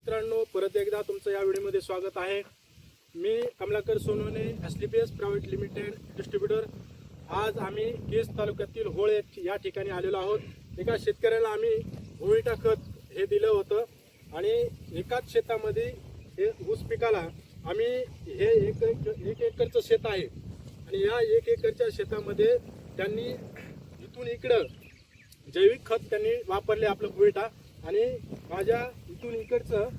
मित्रांनो, परत एकदा तुमचं या व्हिडिओमध्ये स्वागत आहे. मी Kamlakar Sonawane, SLPS private limited distributor. आज आम्ही केज तालुक्यातील होळ या ठिकाणी आलेलो आहोत. एका शेतकऱ्याला आम्ही भुईटा खत हे दिलं होतं आणि एकाच शेतामध्ये हे ऊस पिकाला आम्ही हे एक एकरचं शेत आहे आणि या 1 एकरच्या शेतामध्ये त्यांनी इथून इकडं जैविक खत त्यांनी वापरले आपलं भुईटा आणि माझ्या इथून इकडचं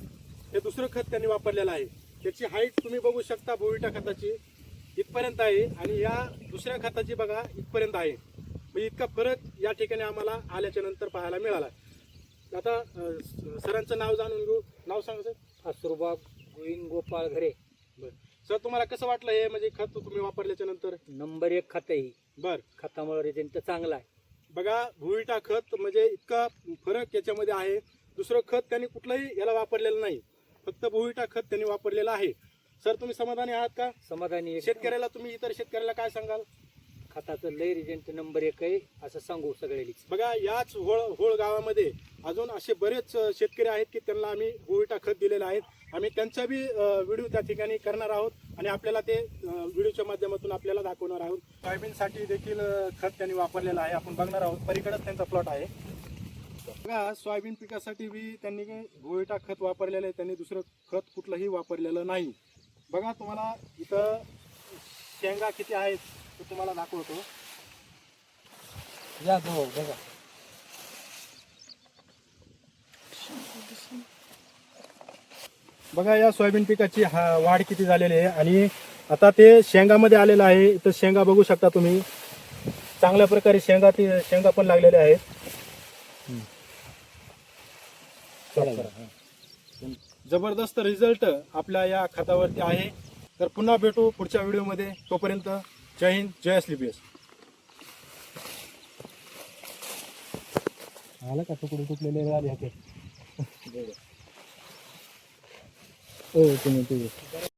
हे दुसरं खत त्यांनी वापरलेलं आहे. त्याची हाईट तुम्ही बघू शकता. भुईटा खताची इथपर्यंत आहे आणि या दुसऱ्या खताची बघा इथपर्यंत आहे. म्हणजे इतका फरक या ठिकाणी आम्हाला आल्याच्या नंतर पाहायला मिळाला. आता सरांचं नाव जाणून घेऊ. नाव सांगा सर. असुरबाब गोविंद गोपाळ घरे. बरं सर, तुम्हाला कसं वाटलं हे म्हणजे खत तुम्ही वापरल्याच्या नंतर? नंबर 1 खत आहे. बरं, खतामुळे रिझल्ट चांगला आहे. बघा भुईटा खत म्हणजे इतका फरक याच्यामध्ये आहे. दुसरं खत त्यांनी कुठलंही याला वापरलेलं नाही, फक्त भुईटा खत त्यांनी वापरलेलं आहे. सर, तुम्ही समाधानी आहात का? समाधानी आहे. शेतकऱ्याला तुम्ही इतर शेतकऱ्याला काय सांगाल? खताचं लय रिझल्ट नंबर 1 आहे असं सांगू सगळ्यांनी. बघा याच होळ गावामध्ये अजून असे बरेच शेतकरी आहेत की त्यांना आम्ही भुईटा खत दिलेलं आहे. आम्ही त्यांचा बी व्हिडिओ त्या ठिकाणी करणार आहोत आणि आपल्याला ते व्हिडिओच्या माध्यमातून आपल्याला दाखवणार आहोत. सोयाबीनसाठी देखील खत त्यांनी वापरलेलं आहे. आपण बघणार आहोत. पलीकडेच त्यांचा प्लॉट आहे. बघा सोयाबीन पिकासाठी बी त्यांनी भुईटा खत वापरलेलं आहे. त्यांनी दुसरं खत कुठलंही वापरलेलं नाही. बघा तुम्हाला इथं शेंगा किती आहेत ते तुम्हाला दाखवतो. या गो बघा. बघा या सोयाबीन पिकाची वाढ किती झालेली आहे आणि आता ते शेंगामध्ये आलेलं आहे. इथं शेंगा बघू शकता तुम्ही. चांगल्या प्रकारे शेंगा पण लागलेल्या आहेत. जबरदस्त रिझल्ट आपल्या या खतावरती आहे. तर पुन्हा भेटू पुढच्या व्हिडिओमध्ये. तोपर्यंत जय हिंद, जय एसलीपीएस. आलं का तुकडे तुटलेले आले होते.